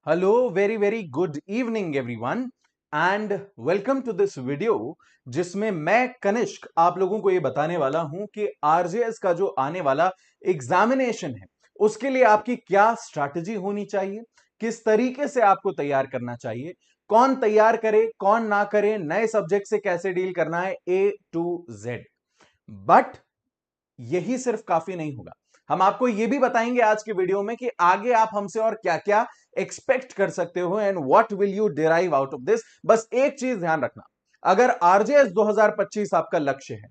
Hello very very good evening everyone and welcome to this video जिसमें मैं कनिष्क आप लोगों को ये बताने वाला हूं कि आरजेएस का जो आने वाला एग्जामिनेशन है उसके लिए आपकी क्या स्ट्रैटेजी होनी चाहिए, किस तरीके से आपको तैयार करना चाहिए, कौन तैयार करे कौन ना करे, नए सब्जेक्ट से कैसे डील करना है, ए टू जेड। बट यही सिर्फ काफी नहीं होगा, हम आपको यह भी बताएंगे आज के वीडियो में कि आगे आप हमसे और क्या क्या एक्सपेक्ट कर सकते हो and what will you derive out of this. बस एक चीज ध्यान रखना, अगर आरजेएस 2025 आपका लक्ष्य है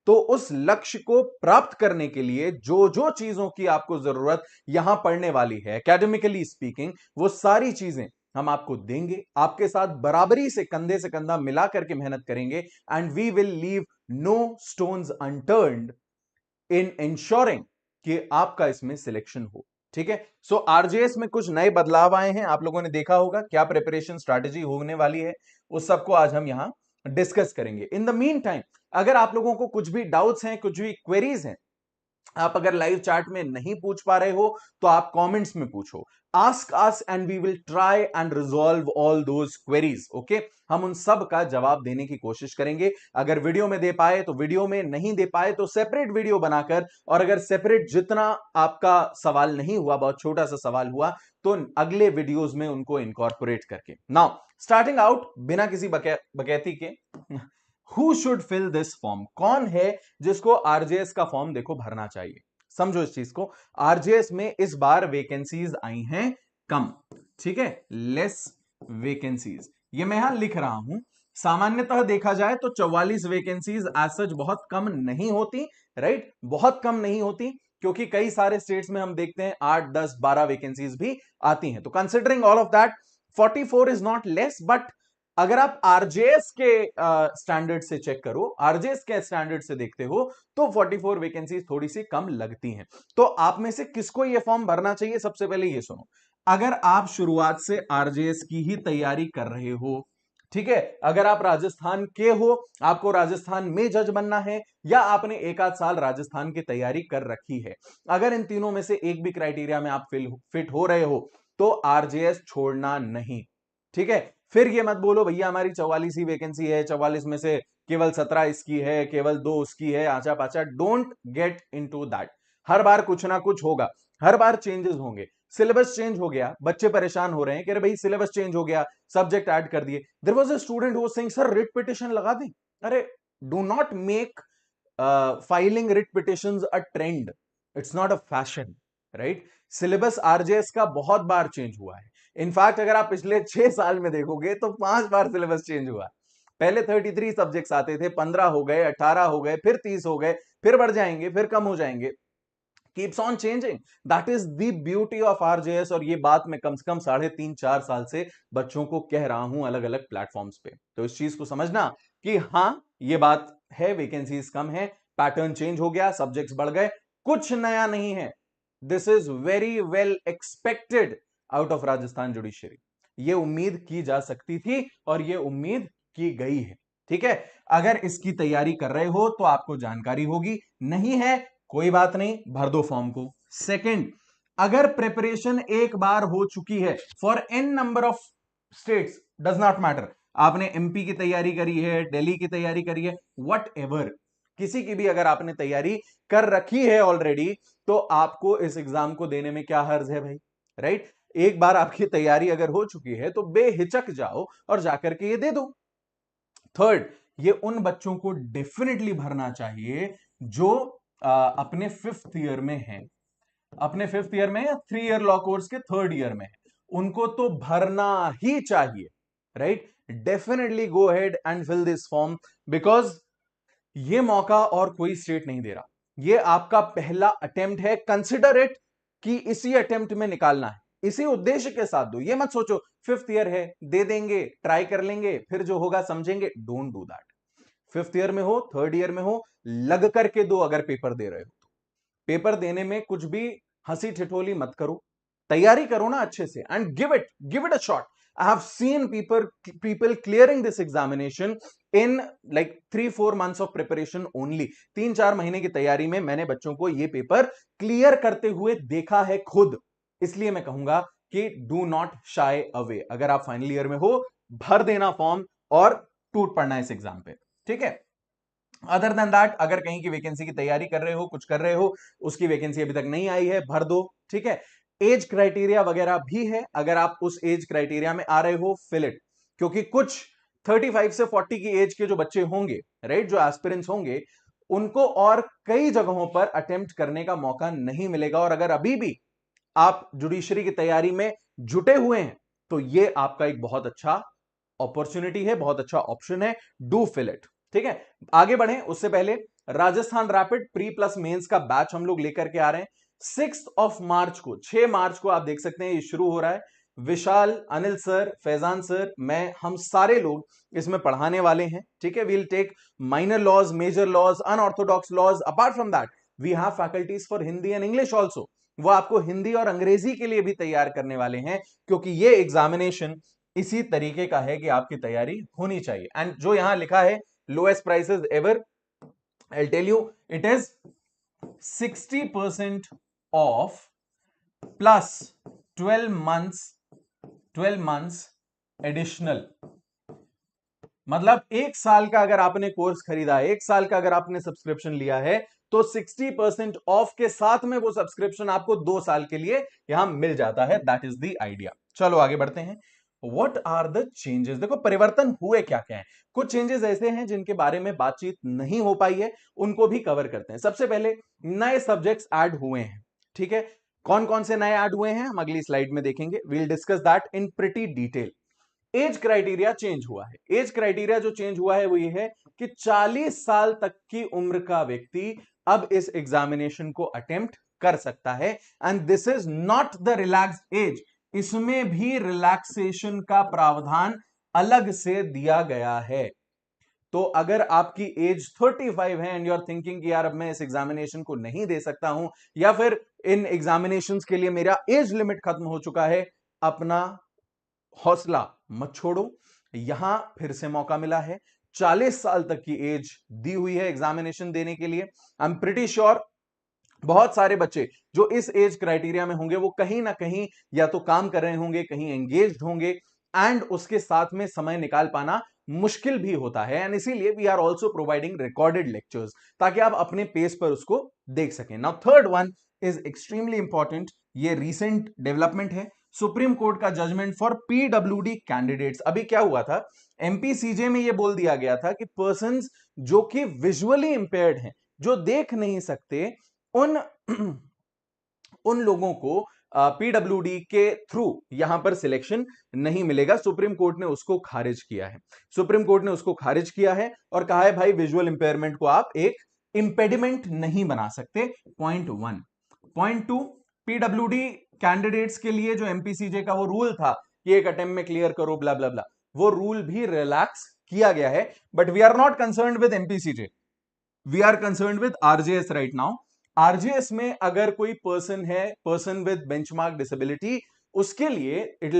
तो उस लक्ष्य को प्राप्त करने के लिए जो जो चीजों की आपको जरूरत यहां पड़ने वाली है एकेडमिकली स्पीकिंग, वो सारी चीजें हम आपको देंगे, आपके साथ बराबरी से कंधा मिला करके मेहनत करेंगे and we will leave no stones unturned in ensuring कि आपका इसमें सिलेक्शन हो। ठीक है, सो आरजेएस में कुछ नए बदलाव आए हैं, आप लोगों ने देखा होगा क्या प्रिपरेशन स्ट्रैटेजी होने वाली है, उस सबको आज हम यहां डिस्कस करेंगे। इन द मीन टाइम अगर आप लोगों को कुछ भी डाउट्स हैं, कुछ भी क्वेरीज हैं, आप अगर लाइव चैट में नहीं पूछ पा रहे हो तो आप कमेंट्स में पूछो, ask us and we will try and resolve all those queries. Okay, हम उन सब का जवाब देने की कोशिश करेंगे। अगर वीडियो में दे पाए तो वीडियो में, नहीं दे पाए तो सेपरेट वीडियो बनाकर, और अगर सेपरेट जितना आपका सवाल नहीं हुआ, बहुत छोटा सा सवाल हुआ, तो अगले वीडियोस में उनको इनकॉर्पोरेट करके। नाउ स्टार्टिंग आउट बिना किसी बकैती के, who should fill this form, कौन है जिसको आरजेएस का फॉर्म देखो भरना चाहिए। समझो इस चीज को, आरजेएस में इस बार वेकेंसीज आई हैं कम, ठीक है, लेस वेकेंसीज, ये मैं यहां लिख रहा हूं। सामान्यतः देखा जाए तो 44 वेकेंसीज एज सच बहुत कम नहीं होती, राइट, बहुत कम नहीं होती, क्योंकि कई सारे स्टेट्स में हम देखते हैं 8 10 12 वेकेंसीज भी आती हैं। तो considering all of that 44 is not less, but अगर आप आरजेएस के स्टैंडर्ड से चेक करो, आरजेएस के स्टैंडर्ड से देखते हो, तो 44 वैकेंसीज थोड़ी सी कम लगती हैं। तो आप में से किसको यह फॉर्म भरना चाहिए? सबसे पहले ये सुनो, अगर आप शुरुआत से आरजेएस की ही तैयारी कर रहे हो, ठीक है, अगर आप राजस्थान के हो, आपको राजस्थान में जज बनना है, या आपने एक आध साल राजस्थान की तैयारी कर रखी है, अगर इन तीनों में से एक भी क्राइटेरिया में आप फिट हो रहे हो, तो आरजेएस छोड़ना नहीं। ठीक है, फिर ये मत बोलो भैया हमारी 44 ही वैकेंसी है, 44 में से केवल 17 इसकी है, केवल 2 उसकी है, आचा पाचा। Don't get into that. हर बार कुछ ना कुछ होगा, हर बार चेंजेस होंगे। सिलेबस चेंज हो गया, बच्चे परेशान हो रहे हैं कि अरे भाई सिलेबस चेंज हो गया, सब्जेक्ट ऐड कर दिए। There was a student who was saying sir writ petition लगा दें। अरे do not make filing writ petitions a trend, it's not a fashion, right. Syllabus RJS का बहुत बार चेंज हुआ है। इनफैक्ट अगर आप पिछले 6 साल में देखोगे तो 5 बार सिलेबस चेंज हुआ। पहले 33 सब्जेक्ट्स आते थे, 15 हो गए, 18 हो गए, फिर 30 हो गए, फिर बढ़ जाएंगे, फिर कम हो जाएंगे। Keeps on changing, that is the beauty of RJS. और ये बात मैं कम से कम 3.5 4 साल से बच्चों को कह रहा हूं अलग अलग प्लेटफॉर्म्स पे। तो इस चीज को समझना कि हाँ ये बात है, वैकेंसीज कम है, पैटर्न चेंज हो गया, सब्जेक्ट्स बढ़ गए, कुछ नया नहीं है। This is very well expected out of Rajasthan judiciary. ये उम्मीद की जा सकती थी और ये उम्मीद की गई है। ठीक है, अगर इसकी तैयारी कर रहे हो तो आपको जानकारी होगी, नहीं है कोई बात नहीं, भर दो फॉर्म को। सेकंड, अगर प्रिपरेशन एक बार हो चुकी है for an number of states, does not matter, आपने एमपी की तैयारी करी है, दिल्ली की तैयारी करी है, वट एवर, किसी की भी अगर आपने तैयारी कर रखी है ऑलरेडी, तो आपको इस एग्जाम को देने में क्या हर्ज है भाई, राइट। एक बार आपकी तैयारी अगर हो चुकी है तो बेहिचक जाओ और जाकर के ये दे दो। थर्ड, ये उन बच्चों को डेफिनेटली भरना चाहिए जो अपने 5th ईयर में है, अपने 5th ईयर में या 3 ईयर लॉ कोर्स के 3rd ईयर में है, उनको तो भरना ही चाहिए, right. Definitely go ahead and fill this form, because ये मौका और कोई स्टेट नहीं दे रहा। ये आपका पहला अटेम्प्ट है, कंसिडर इट कि इसी अटेम्प्ट में निकालना है, इसी उद्देश्य के साथ दो। ये मत सोचो 5th ईयर है दे देंगे, ट्राई कर लेंगे, फिर जो होगा समझेंगे, don't do that. 5th year में हो, 3rd ईयर में हो, लग करके दो। अगर पेपर दे रहे हो तो पेपर देने में कुछ भी हंसी ठिठोली मत करो, तैयारी करो ना अच्छे से and give it a shot. I have seen people clearing this examination in like 3-4 months of preparation only. 3-4 महीने की तैयारी में मैंने बच्चों को ये पेपर क्लियर करते हुए देखा है खुद। इसलिए मैं कहूंगा कि डू नॉट शाई अवे, अगर आप फाइनल ईयर में हो भर देना फॉर्म और टूट पड़ना इस एग्जाम पे, ठीक है। अदर देन दैट, अगर कहीं की वैकेंसी की तैयारी कर रहे हो, कुछ कर रहे हो, उसकी वैकेंसी अभी तक नहीं आई है, भर दो, ठीक है। एज क्राइटेरिया वगैरह भी है, अगर आप उस एज क्राइटेरिया में आ रहे हो, फिल इट, क्योंकि कुछ 35 से 40 की एज के जो बच्चे होंगे, राइट, जो एस्पिरेंट्स होंगे, उनको और कई जगहों पर अटेम्प्ट करने का मौका नहीं मिलेगा। और अगर अभी भी आप जुडिशरी की तैयारी में जुटे हुए हैं तो ये आपका एक बहुत अच्छा अपॉर्चुनिटी है, बहुत अच्छा ऑप्शन है, डू फिल इट, ठीक है। आगे बढ़े उससे पहले Rajasthan rapid pre plus mains का बैच हम लोग लेकर के आ रहे हैं 6 मार्च को, 6 मार्च को आप देख सकते हैं ये शुरू हो रहा है। विशाल, अनिल सर, फैजान सर, मैं, हम सारे लोग इसमें पढ़ाने वाले हैं, ठीक है। We'll take minor laws, major laws, unorthodox laws, apart from that we have faculties for Hindi and English also. वो आपको हिंदी और अंग्रेजी के लिए भी तैयार करने वाले हैं, क्योंकि ये एग्जामिनेशन इसी तरीके का है कि आपकी तैयारी होनी चाहिए। एंड जो यहां लिखा है lowest prices ever, I tell you it is 60% off plus 12 months additional. मतलब 1 साल का अगर आपने कोर्स खरीदा है, 1 साल का अगर आपने सब्सक्रिप्शन लिया है, तो 60% ऑफ के साथ में वो सब्सक्रिप्शन आपको 2 साल के लिए यहां मिल जाता है। That is the idea. चलो आगे बढ़ते हैं। What are the changes? देखो परिवर्तन हुए क्या क्या है। कुछ चेंजेस ऐसे हैं जिनके बारे में बातचीत नहीं हो पाई है, उनको भी कवर करते हैं। सबसे पहले नए सब्जेक्ट्स ऐड हुए हैं, ठीक है। कौन कौन से नए ऐड हुए हैं हम अगली स्लाइड में देखेंगे। We'll discuss that in pretty detail. Age criteria change हुआ है। एज क्राइटेरिया जो चेंज हुआ है वो ये है कि 40 साल तक की उम्र का व्यक्ति अब इस एग्जामिनेशन को अटेम्प्ट कर सकता है। And this is not the relaxed age, इसमें भी रिलैक्सेशन का प्रावधान अलग से दिया गया है। तो अगर आपकी एज 35 है एंड यू आर थिंकिंग कि यार अब मैं इस एग्जामिनेशन को नहीं दे सकता हूं, या फिर इन एग्जामिनेशंस के लिए मेरा एज लिमिट खत्म हो चुका है, अपना हौसला मत छोड़ो, यहां फिर से मौका मिला है। 40 साल तक की एज दी हुई है एग्जामिनेशन देने के लिए। आई एम प्रिटी श्योर बहुत सारे बच्चे जो इस एज क्राइटेरिया में होंगे वो कहीं ना कहीं या तो काम कर रहे होंगे, कहीं एंगेज्ड होंगे, एंड उसके साथ में समय निकाल पाना मुश्किल भी होता है। एंड इसीलिए we are also providing recorded lectures, ताकि आप अपने पेस पर उसको देख सकें। Now third one is extremely important, ये रिसेंट डेवलपमेंट है। सुप्रीम कोर्ट का जजमेंट फॉर पीडब्ल्यूडी कैंडिडेट्स। अभी क्या हुआ था, एमपीसीजे में ये बोल दिया गया था कि पर्संस जो कि विजुअली इंपेयर्ड हैं, जो देख नहीं सकते, उन उन लोगों को पीडब्ल्यूडी के थ्रू यहां पर सिलेक्शन नहीं मिलेगा। सुप्रीम कोर्ट ने उसको खारिज किया है। सुप्रीम कोर्ट ने उसको खारिज किया है और कहा है भाई विजुअल इंपेयरमेंट को आप एक इंपेडिमेंट नहीं बना सकते। पॉइंट 1। पॉइंट 2, पीडब्ल्यूडी कैंडिडेट्स के लिए जो एमपीसीजे का वो रूल था कि एक अटेम्प्ट में क्लियर करो ब्ला ब्ला ब्ला, वो रूल भी रिलैक्स किया गया है। But we are not concerned with MPCJ, we are concerned with RJS right now. RJS में अगर कोई पर्सन है, पर्सन विद बेंचमार्क डिसेबिलिटी, उसके लिए it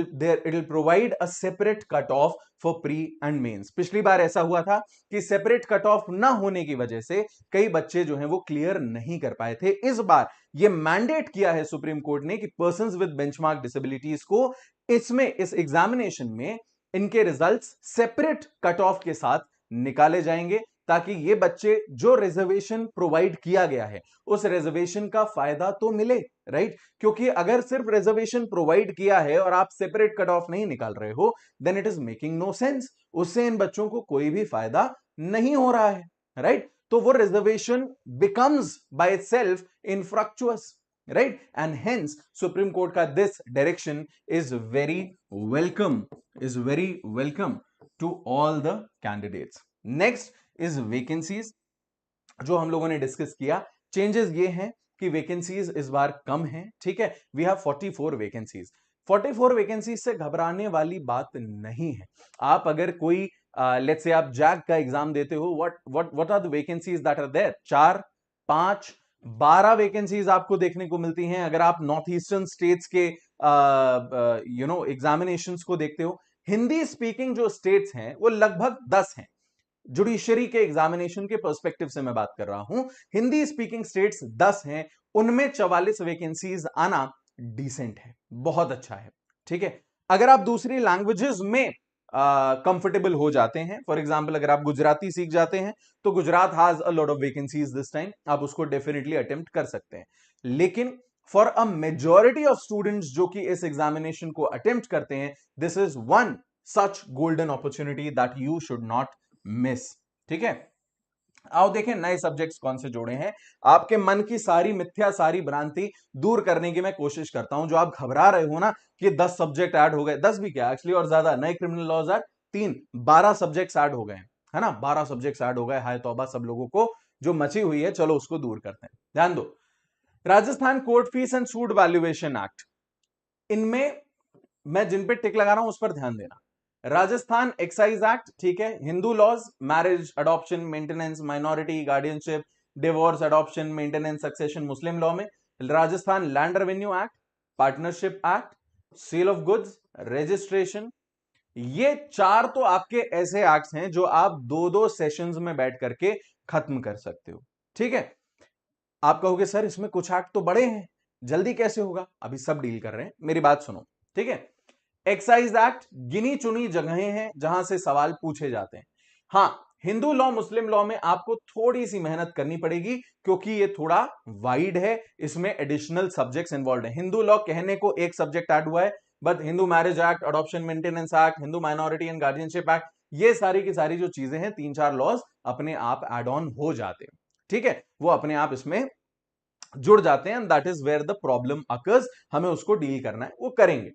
will provide a separate cut off for pre and mains. पिछली बार ऐसा हुआ था कि सेपरेट कट ऑफ ना होने की वजह से कई बच्चे जो हैं वो क्लियर नहीं कर पाए थे। इस बार ये मैंडेट किया है सुप्रीम कोर्ट ने कि पर्संस विद बेंचमार्क डिसेबिलिटीज को इसमें, इस एग्जामिनेशन में इनके रिजल्ट्स सेपरेट कट ऑफ के साथ निकाले जाएंगे, ताकि ये बच्चे जो रिजर्वेशन प्रोवाइड किया गया है उस रिजर्वेशन का फायदा तो मिले, राइट। क्योंकि अगर सिर्फ रिजर्वेशन प्रोवाइड किया है और आप सेपरेट कट ऑफ नहीं निकाल रहे हो, then it is making no sense. उससे इन बच्चों को कोई भी फायदा नहीं हो रहा है, राइट। तो वो reservation becomes by itself infructuous, right. And hence Supreme court का this direction is very welcome, is very welcome to all the candidates. Next is vacancies, जो हम लोगों ने डिस्कस किया। चेंजेस ये हैं कि वैकेंसीज इस बार कम हैं, ठीक है। We have 44 vacancies. 44 वैकेंसीज से घबराने वाली बात नहीं है। आप अगर कोई लेट्स से आप जैक का एग्जाम देते हो, what are the vacancies that are there? 4, 5, 12 vacancies आपको देखने को मिलती हैं। अगर आप नॉर्थ ईस्टर्न स्टेट्स के एग्जामिनेशंस को देखते हो, हिंदी स्पीकिंग जो स्टेट्स हैं वो लगभग 10 हैं। जुडिशरी के एग्जामिनेशन के पर्सपेक्टिव से मैं बात कर रहा हूं, हिंदी स्पीकिंग स्टेट्स 10 हैं, उनमें 44 वैकेंसीज आना डिसेंट है, बहुत अच्छा है। ठीक है, अगर आप दूसरी लैंग्वेजेस में कंफर्टेबल हो जाते हैं, फॉर एग्जाम्पल अगर आप गुजराती सीख जाते हैं तो Gujarat has a lot of vacancies this time, आप उसको डेफिनेटली अटेम्प्ट कर सकते हैं। लेकिन for a majority of students जो कि इस एग्जामिनेशन को अटेम्प्ट करते हैं, this is one such golden opportunity that you should not miss. ठीक है, आओ देखें नए सब्जेक्ट्स कौन से जोड़े हैं। आपके मन की सारी मिथ्या, सारी भ्रांति दूर करने की मैं कोशिश करता हूं। जो आप घबरा रहे हो ना कि 10 सब्जेक्ट ऐड हो गए, 10 भी क्या एक्चुअली और ज्यादा, नए criminal laws are 12 subjects add हो गए हैं, है ना, 12 सब्जेक्ट्स ऐड हो गए। हाय तौबा सब लोगों को जो मची हुई है, चलो उसको दूर करते हैं। ध्यान दो, Rajasthan court fees and sued valuation act, इनमें मैं जिन पे टिक लगा रहा हूं उस पर ध्यान देना। राजस्थान एक्साइज एक्ट, ठीक है, Hindu laws, marriage, adoption, maintenance, minority, guardianship, divorce, adoption, maintenance, succession Muslim law में। Rajasthan land revenue act, partnership act, sale of goods, registration, ये 4 तो आपके ऐसे एक्ट्स हैं जो आप 2-2 सेशंस में बैठ करके खत्म कर सकते हो। ठीक है, आप कहोगे सर इसमें कुछ एक्ट तो बड़े हैं, जल्दी कैसे होगा? अभी सब डील कर रहे हैं, मेरी बात सुनो। ठीक है, एक्साइज एक्ट गिनी चुनी जगहें हैं जहां से सवाल पूछे जाते हैं। हां, हिंदू लॉ, मुस्लिम लॉ में आपको थोड़ी सी मेहनत करनी पड़ेगी क्योंकि ये थोड़ा वाइड है, इसमें एडिशनल सब्जेक्ट्स इन्वॉल्व है। हिंदू लॉ कहने को एक सब्जेक्ट ऐड हुआ है, but Hindu marriage act, adoption maintenance act, Hindu minority and guardianship act, ये सारी की सारी जो चीजें हैं, 3-4 लॉज अपने आप एड ऑन हो जाते हैं। ठीक है, वो अपने आप इसमें जुड़ जाते हैं, that is where the problem occurs. हमें उसको डील करना है, वो करेंगे।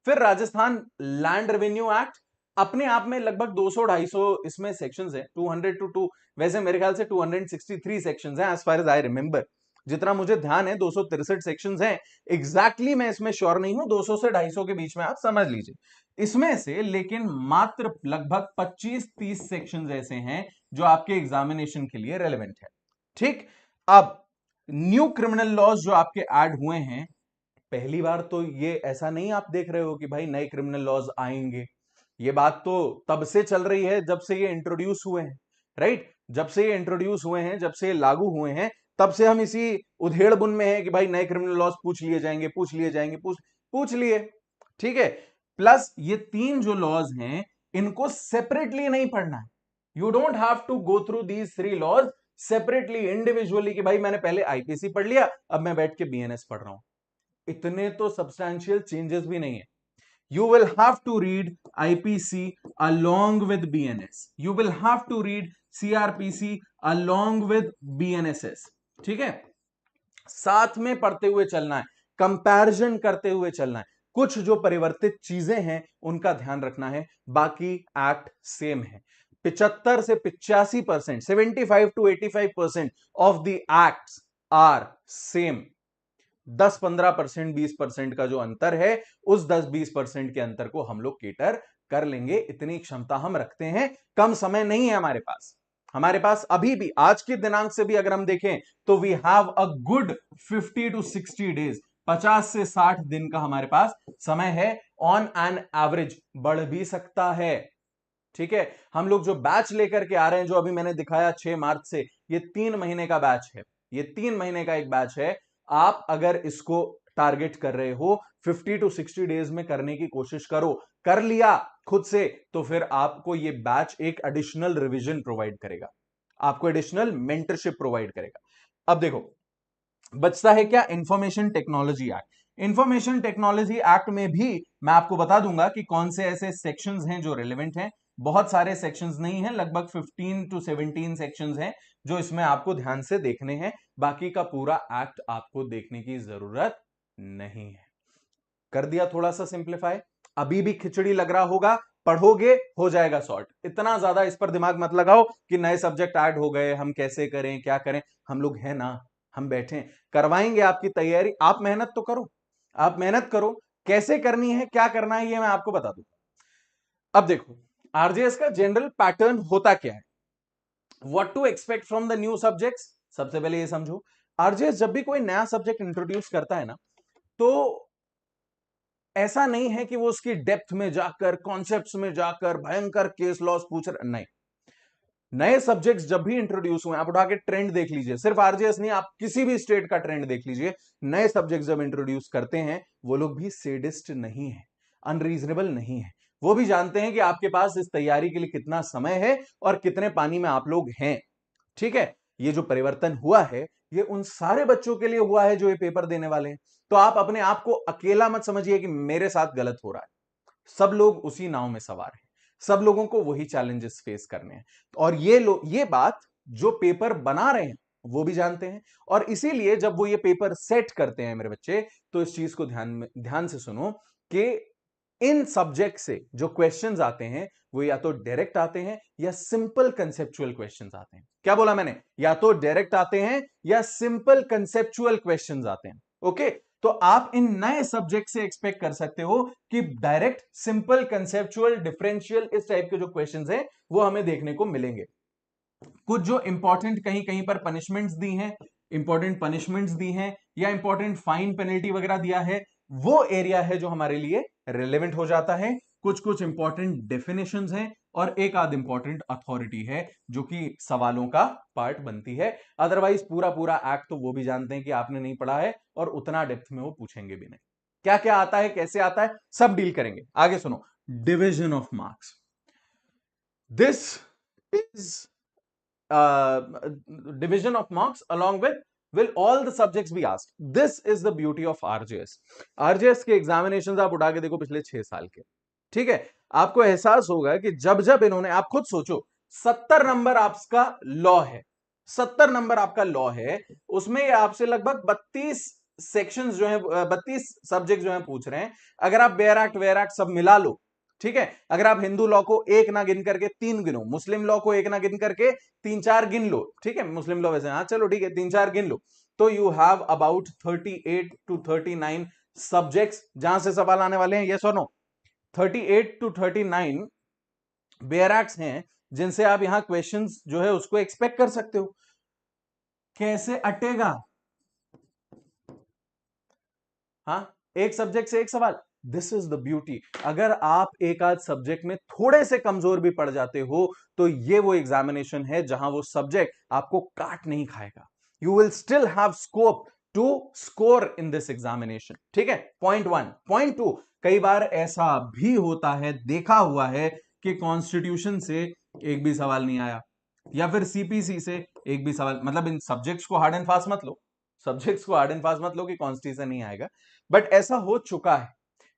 फिर राजस्थान लैंड रेवेन्यू एक्ट, अपने आप में लगभग 200-250 इसमें सेक्शंस है, 200 टू 2, वैसे मेरे ख्याल से 263 सेक्शंस हैं as far as I remember, जितना मुझे ध्यान है 263 सेक्शंस हैं। एग्जैक्टली मैं इसमें श्योर नहीं हूं, 200 से 250 के बीच में आप समझ लीजिए इसमें से। लेकिन मात्र लगभग 25-30 सेक्शंस ऐसे हैं जो आपके एग्जामिनेशन के लिए रेलेवेंट है। ठीक, अब न्यू क्रिमिनल लॉज जो आपके ऐड हुए हैं, पहली बार तो ये ऐसा नहीं आप देख रहे हो कि भाई नए क्रिमिनल लॉज आएंगे। ये बात तो तब से चल रही है जब से ये इंट्रोड्यूस हुए हैं, राइट? जब से ये इंट्रोड्यूस हुए हैं, जब से ये लागू हुए हैं, तब से हम इसी उधेड़ बुन में हैं कि भाई नए क्रिमिनल लॉज पूछ लिए जाएंगे, पूछ लिए जाएंगे, पूछ लिए। ठीक है, प्लस ये 3 जो लॉज हैं इनको सेपरेटली नहीं पढ़ना है। You don't have to go through these 3 laws separately, individually, कि भाई मैंने पहले आईपीसी पढ़ लिया, अब मैं बैठ के बीएनएस पढ़ रहा हूं। इतने तो सब्सटैंशियल चेंजेस भी नहीं है। You will have to read IPC along with BNS. You will have to read CRPC along with BNSS. ठीक है, साथ में पढ़ते हुए चलना है, कंपैरिजन करते हुए चलना है। कुछ जो परिवर्तित चीजें हैं उनका ध्यान रखना है, बाकी एक्ट सेम है। 75 से 85%, 75 to 85% of the acts are same. 10-15%, 20% का जो अंतर है, उस 10-20% के अंतर को हम लोग केटर कर लेंगे, इतनी क्षमता हम रखते हैं। कम समय नहीं है हमारे पास। हमारे पास अभी भी आज के दिनांक से भी अगर हम देखें तो we have a good 50 to 60 days, 50 से 60 दिन का हमारे पास समय है। ऑन एन एवरेज बढ़ भी सकता है। ठीक है, हम लोग जो बैच लेकर के आ रहे हैं, जो अभी मैंने दिखाया 6 मार्च से, ये 3 महीने का बैच है। ये 3 महीने का एक बैच है। आप अगर इसको टारगेट कर रहे हो, 50 to 60 डेज में करने की कोशिश करो। कर लिया खुद से तो फिर आपको ये बैच एक एडिशनल रिवीजन प्रोवाइड करेगा, आपको एडिशनल मेंटरशिप प्रोवाइड करेगा। अब देखो बचता है क्या, information technology act. Information technology act में भी मैं आपको बता दूंगा कि कौन से ऐसे सेक्शंस हैं जो रेलेवेंट हैं। बहुत सारे सेक्शंस नहीं हैं, लगभग 15 to 17 सेक्शंस हैं जो इसमें आपको ध्यान से देखने हैं। बाकी का पूरा एक्ट आपको देखने की जरूरत नहीं है। कर दिया थोड़ा सा सिंप्लीफाई। अभी भी खिचड़ी लग रहा होगा, पढ़ोगे हो जाएगा सॉर्ट। इतना ज्यादा इस पर दिमाग मत लगाओ कि नए सब्जेक्ट ऐड हो गए, हम कैसे करें, क्या करें। हम लोग हैं ना, हम बैठे करवाएंगे आपकी तैयारी। आप मेहनत तो करो, आप मेहनत करो। कैसे करनी है, क्या करना है, ये मैं आपको बता दूं। अब देखो आरजेएस का जनरल पैटर्न होता क्या है, what to expect from the new subjects. सबसे पहले ये समझो, आरजेएस जब भी कोई नया सब्जेक्ट इंट्रोड्यूस करता है ना, तो ऐसा नहीं है कि वो उसकी डेप्थ में जाकर, कॉन्सेप्ट्स में जाकर भयंकर केस लॉस पूछ रहा, नहीं। नए सब्जेक्ट्स जब भी इंट्रोड्यूस हुए, आप उठा के ट्रेंड देख लीजिए, सिर्फ आरजेएस नहीं, आप किसी भी स्टेट का ट्रेंड देख लीजिए, नए सब्जेक्ट्स जब इंट्रोड्यूस करते हैं वो लोग भी सेडिस्ट नहीं है, अनरीजनेबल नहीं है। वो भी जानते हैं कि आपके पास इस तैयारी के लिए कितना समय है और कितने पानी में आप लोग हैं। ठीक है, ये जो परिवर्तन हुआ है ये उन सारे बच्चों के लिए हुआ है जो ये पेपर देने वाले हैं। तो आप अपने आप को अकेला मत समझिए कि मेरे साथ गलत हो रहा है, सब लोग उसी नाव में सवार हैं, सब लोगों को वही चैलेंजेस फेस करने हैं। और ये बात जो पेपर बना रहे हैं वो भी जानते हैं, और इसीलिए जब वो ये पेपर सेट करते हैं मेरे बच्चे, तो इस चीज को ध्यान से सुनो कि इन सब्जेक्ट से जो क्वेश्चंस आते हैं वो या तो डायरेक्ट आते हैं या सिंपल कंसेप्चुअल क्वेश्चंस आते हैं। क्या बोला मैंने? या तो डायरेक्ट आते हैं या सिंपल कंसेप्चुअल क्वेश्चंस आते हैं। ओके, तो आप इन नए सब्जेक्ट से एक्सपेक्ट कर सकते हो कि डायरेक्ट, सिंपल, कंसेप्चुअल, डिफरेंशियल, इस टाइप के जो क्वेश्चंस हैं वो हमें देखने को मिलेंगे। कुछ जो इंपॉर्टेंट कहीं कहीं पर पनिशमेंट्स दी हैं, इंपॉर्टेंट पनिशमेंट्स दी हैं या इंपॉर्टेंट फाइन पेनल्टी वगैरह दिया है, वो एरिया है जो हमारे लिए रिलेवेंट हो जाता है। कुछ कुछ इंपॉर्टेंट डेफिनेशंस हैं और एक आध इंपॉर्टेंट अथॉरिटी है जो कि सवालों का पार्ट बनती है। अदरवाइज पूरा पूरा एक्ट तो वो भी जानते हैं कि आपने नहीं पढ़ा है और उतना डेप्थ में वो पूछेंगे भी नहीं। क्या क्या आता है, कैसे आता है, सब डील करेंगे। आगे सुनो, division of marks. This is division of marks along with will all the subjects be asked. This is the beauty of RJS. RJS के एग्जामिनेशंस आप उठा के देखो पिछले 6 साल के, ठीक है, आपको एहसास होगा कि जब जब इन्होंने, आप खुद सोचो, 70 नंबर आपका लॉ है, 70 नंबर आपका लॉ है, उसमें आपसे लगभग 32 सेक्शंस जो है, 32 सब्जेक्ट जो है पूछ रहे हैं। अगर आप बेयर एक्ट वेयर एक्ट सब मिला लो, ठीक है, अगर आप हिंदू लॉ को एक ना गिन करके 3 गिनो, मुस्लिम लॉ को एक ना गिन करके 3-4 गिन लो, ठीक है, मुस्लिम लॉ वैसे, हाँ चलो ठीक है 3-4 गिन लो, तो you have about 38 to 39 subjects जहां से सवाल आने वाले हैं। यस और नो? 38 to 39 बेयर एक्ट्स हैं जिनसे आप यहां क्वेश्चंस जो है उसको एक्सपेक्ट कर सकते हो। कैसे अटेगा? हाँ, एक सब्जेक्ट से एक सवाल। This is the beauty. अगर आप एक आध सब्जेक्ट में थोड़े से कमजोर भी पड़ जाते हो तो ये वो एग्जामिनेशन है जहां वो सब्जेक्ट आपको काट नहीं खाएगा। You will still have scope to score in this examination. ठीक है, पॉइंट 1। पॉइंट 2, कई बार ऐसा भी होता है, देखा हुआ है कि कॉन्स्टिट्यूशन से एक भी सवाल नहीं आया या फिर सीपीसी से एक भी सवाल, मतलब इन सब्जेक्ट्स को हार्ड एंड फास्ट मत लो, सब्जेक्ट्स को हार्ड एंड फास्ट मत लो कि कॉन्स्टिट्यूशन नहीं आएगा, बट ऐसा हो चुका है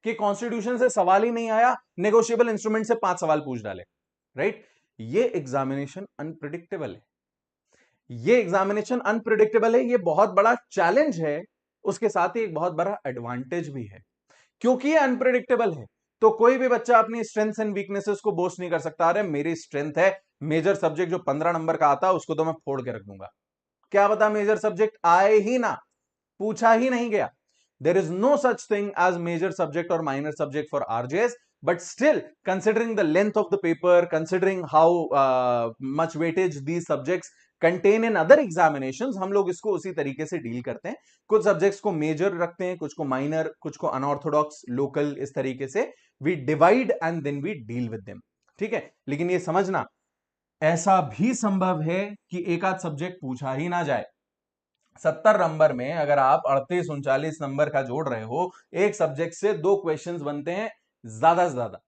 कि कॉन्स्टिट्यूशन से सवाल ही नहीं आया, नेगोशिएबल इंस्ट्रूमेंट से 5 सवाल पूछ डाले। राइट? ये एग्जामिनेशन अनप्रिडिक्टेबल है, ये एग्जामिनेशन अनप्रिडिक्टेबल है, ये बहुत बड़ा चैलेंज है, उसके साथ ही एक बहुत बड़ा एडवांटेज भी है। क्योंकि ये अनप्रिडिक्टेबल है तो कोई भी बच्चा अपनी स्ट्रेंथ्स एंड वीकनेसेस को बोस्ट नहीं कर सकता, अरे मेरी स्ट्रेंथ है मेजर सब्जेक्ट जो 15 नंबर का आता है उसको तो मैं फोड़ के रख दूंगा। क्या पता मेजर सब्जेक्ट आए ही ना, पूछा ही नहीं गया। There is no such thing as major subject or minor subject for RJS, but still, considering the length of the paper, considering how much weightage these subjects contain in other examinations, हम लोग इसको उसी तरीके से deal करते हैं। कुछ subjects को मेजर रखते हैं, कुछ को माइनर, कुछ को अनऑर्थोडॉक्स, लोकल, इस तरीके से we divide and then we deal with them. ठीक है, लेकिन ये समझना ऐसा भी संभव है कि एक आध सब्जेक्ट पूछा ही ना जाए। 70 नंबर में अगर आप 38-39 नंबर का जोड़ रहे हो, एक सब्जेक्ट से 2 क्वेश्चंस बनते हैं ज्यादा से ज्यादा।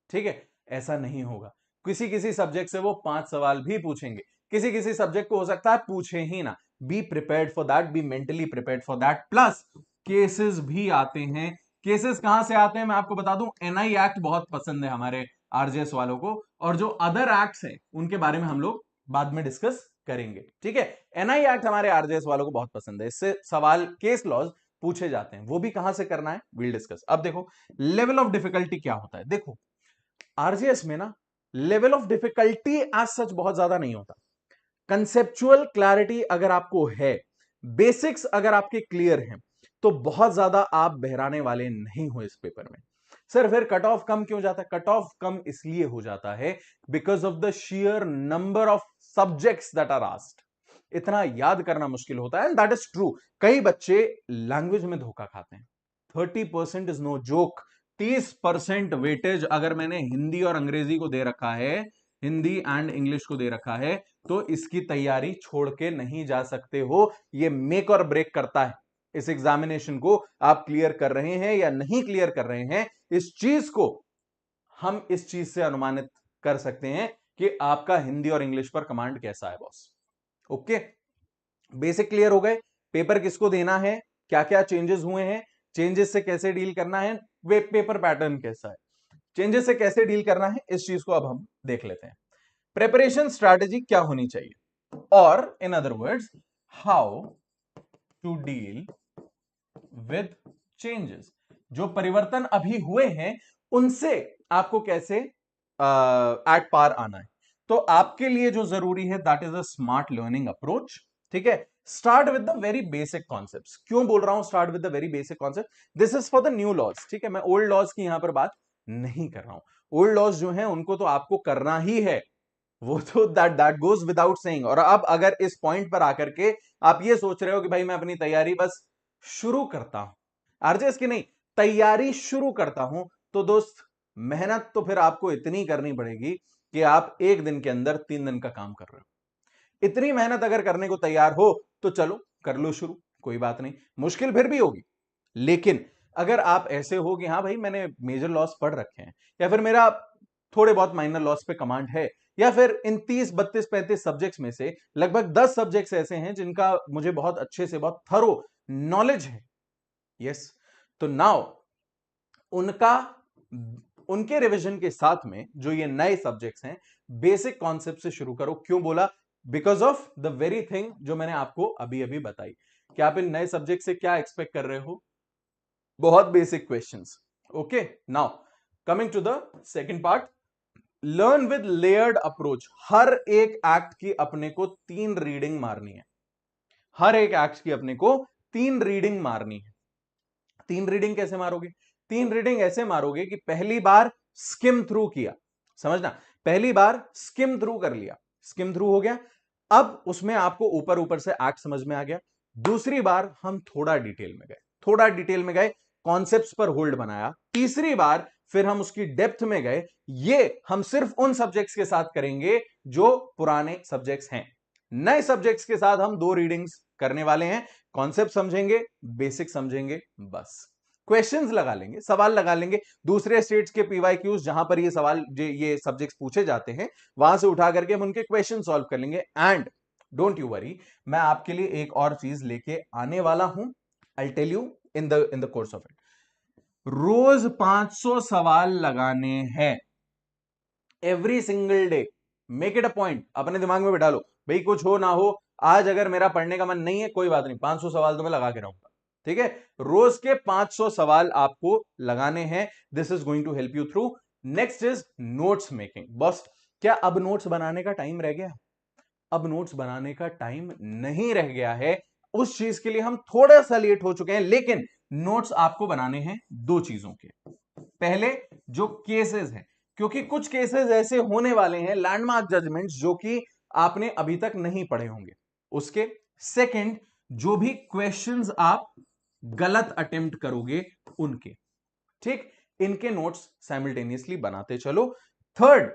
ठीक है, ऐसा नहीं होगा, किसी किसी सब्जेक्ट से वो 5 सवाल भी पूछेंगे, किसी किसी सब्जेक्ट को हो सकता है पूछे ही ना। Be prepared for that, be mentally prepared for that. Plus cases भी आते हैं। केसेस कहां से आते हैं मैं आपको बता दूं, एनआई एक्ट बहुत पसंद है हमारे आरजेएस वालों को, और जो अदर एक्ट्स हैं उनके बारे में हम लोग बाद में डिस्कस करेंगे। ठीक है, एनआई एक्ट हमारे आरजेएस वालों को बहुत पसंद है, इससे सवाल, केस लॉज पूछे जाते हैं। वो भी कहां से करना है विल डिस्कस। अब देखो लेवल ऑफ डिफिकल्टी क्या होता है। देखो आरजेएस में ना level of difficulty as such बहुत ज्यादा नहीं होता। कंसेप्चुअल क्लैरिटी अगर आपको है, बेसिक्स अगर आपके क्लियर हैं, तो बहुत ज्यादा आप बहराने वाले नहीं हो इस पेपर में। सर फिर कट ऑफ कम क्यों जाता है? कट ऑफ कम इसलिए हो जाता है because of the sheer number of subjects that are asked. इतना याद करना मुश्किल होता है, एंड दैट इज ट्रू। कई बच्चे लैंग्वेज में धोखा खाते हैं। 30% इज नो जोक। 30% वेटेज अगर मैंने हिंदी और अंग्रेजी को दे रखा है, हिंदी एंड इंग्लिश को दे रखा है, तो इसकी तैयारी छोड़ के नहीं जा सकते हो। ये मेक और ब्रेक करता है इस एग्जामिनेशन को, आप क्लियर कर रहे हैं या नहीं क्लियर कर रहे हैं। इस चीज को हम इस चीज से अनुमानित कर सकते हैं कि आपका हिंदी और इंग्लिश पर कमांड कैसा है बॉस। ओके, बेसिक क्लियर हो गए। पेपर किसको देना है, क्या क्या चेंजेस हुए हैं, चेंजेस से कैसे डील करना है, वे पेपर पैटर्न कैसा है, चेंजेस से कैसे डील करना है, इस चीज को अब हम देख लेते हैं। प्रिपरेशन स्ट्रैटेजी क्या होनी चाहिए, और in other words how to deal with changes. जो परिवर्तन अभी हुए हैं उनसे आपको कैसे एट पार आना है। तो आपके लिए जो जरूरी है that is a smart learning approach. ठीक है, start with the very basic concepts. क्यों बोल रहा हूं start with the very basic concept, this is for the new laws. ठीक है, मैं ओल्ड लॉज की यहां पर बात नहीं कर रहा हूं। ओल्ड लॉज जो है उनको तो आपको करना ही है, वो तो दैट गोज विदाउट सेइंग। और अब अगर इस पॉइंट पर आकर के आप ये सोच रहे हो कि भाई मैं अपनी तैयारी बस शुरू करता हूं, आरजेएस की नहीं, तैयारी शुरू करता हूं, तो दोस्त मेहनत तो फिर आपको इतनी करनी पड़ेगी कि आप एक दिन के अंदर 3 दिन का काम कर रहे हो। इतनी मेहनत अगर करने को तैयार हो तो चलो कर लो शुरू, कोई बात नहीं, मुश्किल फिर भी होगी। लेकिन अगर आप ऐसे हो कि हाँ भाई मैंने मेजर लॉस पढ़ रखे हैं, या फिर मेरा थोड़े बहुत माइनर लॉस पे कमांड है, या फिर इन 30 32 35 सब्जेक्ट्स में से लगभग 10 सब्जेक्ट्स ऐसे हैं जिनका मुझे बहुत अच्छे से बहुत थरो नॉलेज है, यस, तो नाउ उनका उनके रिवीजन के साथ में जो ये नए सब्जेक्ट्स हैं, बेसिक कॉन्सेप्ट से शुरू करो। क्यों बोला, because of the very thing जो मैंने आपको अभी अभी बताई कि आप इन नए सब्जेक्ट से क्या एक्सपेक्ट कर रहे हो, बहुत basic questions. Okay, now coming to the second part, learn with layered approach. हर एक एक्ट की अपने को 3 रीडिंग मारनी है, हर एक एक्ट की अपने को 3 रीडिंग मारनी है। 3 रीडिंग कैसे मारोगे, 3 रीडिंग ऐसे मारोगे कि पहली बार स्किम थ्रू किया, समझना, पहली बार स्किम थ्रू कर लिया, स्किम थ्रू हो गया, अब उसमें आपको ऊपर ऊपर से एक्ट समझ में आ गया। दूसरी बार हम थोड़ा डिटेल में गए, थोड़ा डिटेल में गए, कॉन्सेप्ट्स पर होल्ड बनाया। तीसरी बार फिर हम उसकी डेप्थ में गए। ये हम सिर्फ उन सब्जेक्ट्स के साथ करेंगे जो पुराने सब्जेक्ट्स हैं। नए सब्जेक्ट्स के साथ हम 2 रीडिंग्स करने वाले हैं, कॉन्सेप्ट समझेंगे, बेसिक समझेंगे, बस क्वेश्चंस लगा लेंगे, सवाल लगा लेंगे। दूसरे स्टेट्स के पीवाईक्यूज जहां पर ये सवाल ये सब्जेक्ट्स पूछे जाते हैं वहां से उठा करके हम उनके क्वेश्चन सॉल्व कर लेंगे। एंड डोंट यू वरी, मैं आपके लिए एक और चीज लेके आने वाला हूं, I tell you in the course of it. रोज 500 सवाल लगाने हैं, every single day. Make it a point, अपने दिमाग में बिठा लो, भाई कुछ हो ना हो, आज अगर मेरा पढ़ने का मन नहीं है कोई बात नहीं, 500 सवाल तो मैं लगा के रहूंगा। ठीक है, रोज के 500 सवाल आपको लगाने हैं। This is going to help you through. Next is notes making. बस क्या अब नोट्स बनाने का टाइम रह गया, अब नोट्स बनाने का टाइम नहीं रह गया है। उस चीज के लिए हम थोड़ा सा लेट हो चुके हैं, लेकिन नोट्स आपको बनाने हैं 2 चीजों के। पहले जो केसेस हैं, क्योंकि कुछ केसेस ऐसे होने वाले हैं, लैंडमार्क जजमेंट्स, जो कि आपने अभी तक नहीं पढ़े होंगे उसके। सेकंड, जो भी क्वेश्चंस आप गलत अटेम्प्ट करोगे उनके, ठीक, इनके नोट्स साइमल्टेनियसली बनाते चलो। थर्ड,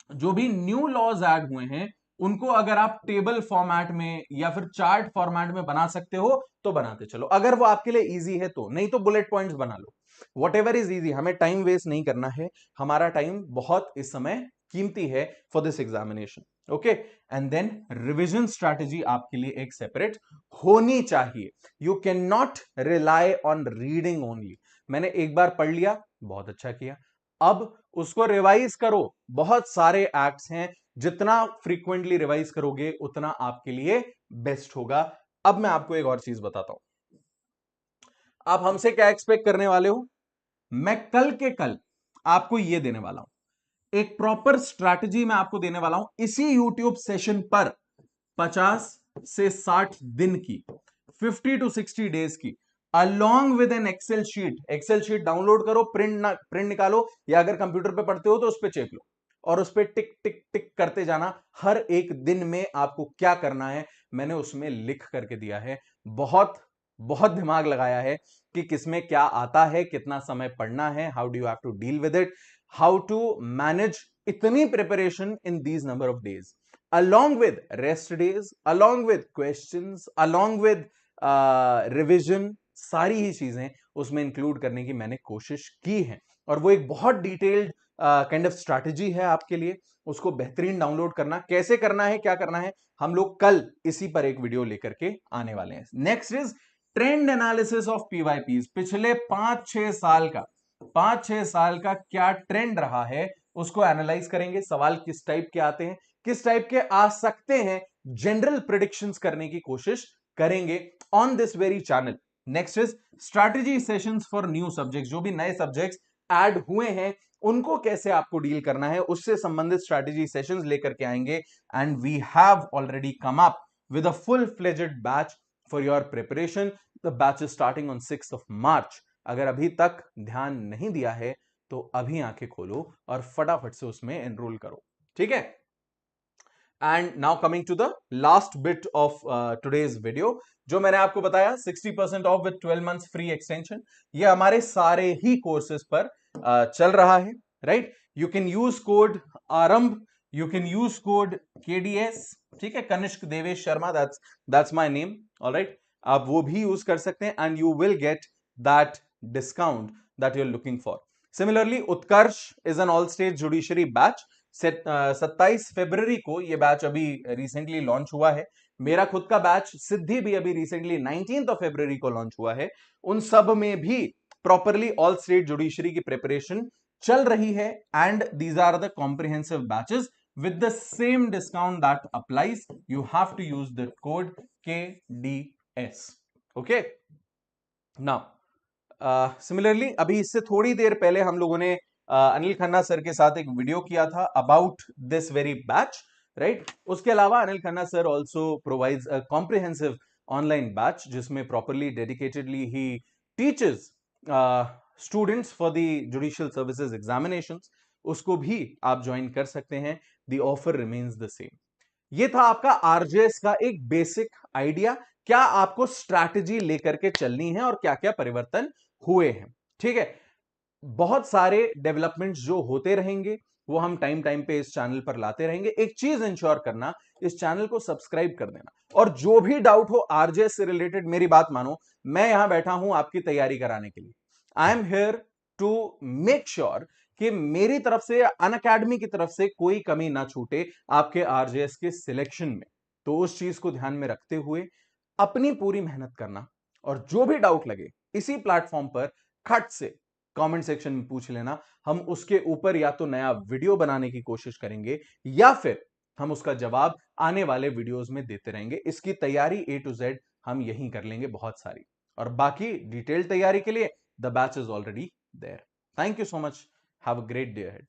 जो भी न्यू लॉज ऐड हुए हैं उनको अगर आप टेबल फॉर्मेट में या फिर चार्ट फॉर्मेट में बना सकते हो तो बनाते चलो, अगर वो आपके लिए इजी है तो, नहीं तो बुलेट पॉइंट्स बना लो, वट एवर इज इजी। हमें टाइम वेस्ट नहीं करना है, हमारा टाइम बहुत इस समय कीमती है for this examination. Okay, and then revision strategy आपके लिए एक सेपरेट होनी चाहिए। You can not rely on reading only. मैंने एक बार पढ़ लिया, बहुत अच्छा किया, अब उसको रिवाइज करो। बहुत सारे एक्ट्स हैं, जितना फ्रीक्वेंटली रिवाइज करोगे उतना आपके लिए बेस्ट होगा। अब मैं आपको एक और चीज बताता हूं, आप हमसे क्या एक्सपेक्ट करने वाले हो। मैं कल के कल आपको यह देने वाला हूं, एक प्रॉपर स्ट्रैटेजी मैं आपको देने वाला हूं इसी यूट्यूब सेशन पर, 50 से 60 दिन की, 50 to 60 डेज की, along with an excel sheet. Excel sheet download करो, प्रिंट निकालो, या अगर कंप्यूटर पे पढ़ते हो तो उस पर चेक लो, और उस पर टिक टिक टिक करते जाना, हर एक दिन में आपको क्या करना है मैंने उसमें लिख करके दिया है। बहुत बहुत दिमाग लगाया है कि किसमें क्या आता है, कितना समय पढ़ना है, how do you have to deal with it, how to manage इतनी preparation in these number of days, along with rest days, along with questions, along with revision, सारी ही चीजें उसमें इंक्लूड करने की मैंने कोशिश की है। और वो एक बहुत डिटेल्ड काइंड ऑफ स्ट्रैटेजी है आपके लिए। उसको बेहतरीन डाउनलोड करना, कैसे करना है, क्या करना है, हम लोग कल इसी पर एक वीडियो लेकर के आने वाले हैं। Next is trend analysis of PYPs. पिछले 5-6 साल का क्या ट्रेंड रहा है उसको एनालाइज करेंगे। सवाल किस टाइप के आते हैं, किस टाइप के आ सकते हैं, जनरल प्रिडिक्शंस करने की कोशिश करेंगे on this very channel. Next is strategy sessions for new subjects. जो भी नए सब्जेक्ट्स ऐड हुए हैं उनको कैसे आपको डील करना है, उससे संबंधित स्ट्रैटेजी सेशंस लेकर के आएंगे। And we have already come up with a full fledged batch for your preparation. The batch is starting on 6 March. अगर अभी तक ध्यान नहीं दिया है तो अभी आंखें खोलो और फटाफट से उसमें एनरोल करो, ठीक है। And now coming to the last bit of today's video, जो मैंने आपको बताया 60% of with 12 months free extension, ये हमारे सारे ही कोर्सेज पर चल रहा है, right. You can use code आरंभ, you can use code KDS, ठीक है, Kanishk Devesh Sharma, that's my name, alright. आप वो भी यूज कर सकते हैं and you will get that discount that you are looking for. Similarly Utkarsh is an all state judiciary batch. 27 फरवरी को ये बैच अभी रिसेंटली लॉन्च हुआ है। मेरा खुद का बैच सिद्धि भी अभी रिसेंटली 19 फरवरी को लॉन्च हुआ है। उन सब में भी प्रॉपरली ऑल स्टेट जुडिशरी की प्रिपरेशन चल रही है and these are the comprehensive batches with the same discount that applies. You have to use the code KDS. Okay. Now, similarly, अभी इससे थोड़ी देर पहले हम लोगों ने अनिल खन्ना सर के साथ एक वीडियो किया था about this very batch, right. उसके अलावा Anil Khanna sir also provides a comprehensive online batch जिसमें प्रॉपरली डेडिकेटेडली ही teaches students for the judicial services examinations. उसको भी आप ज्वाइन कर सकते हैं। The offer remains the same. ये था आपका आरजेएस का एक बेसिक आइडिया, क्या आपको स्ट्रैटेजी लेकर के चलनी है और क्या क्या परिवर्तन हुए हैं, ठीक है। बहुत सारे डेवलपमेंट्स जो होते रहेंगे वो हम टाइम टाइम पे इस चैनल पर लाते रहेंगे। एक चीज इंश्योर करना, इस चैनल को सब्सक्राइब कर देना, और जो भी डाउट हो आरजेएस से रिलेटेड, मेरी बात मानो, मैं यहां बैठा हूं आपकी तैयारी कराने के लिए। I am here to make sure कि मेरी तरफ से, अनअकैडमी की तरफ से कोई कमी ना छूटे आपके आरजेएस के सिलेक्शन में। तो उस चीज को ध्यान में रखते हुए अपनी पूरी मेहनत करना, और जो भी डाउट लगे इसी प्लेटफॉर्म पर खट से कमेंट सेक्शन में पूछ लेना। हम उसके ऊपर या तो नया वीडियो बनाने की कोशिश करेंगे या फिर हम उसका जवाब आने वाले वीडियोस में देते रहेंगे। इसकी तैयारी A to Z हम यहीं कर लेंगे बहुत सारी, और बाकी डिटेल तैयारी के लिए the batch is already there. Thank you so much. Have a great day ahead.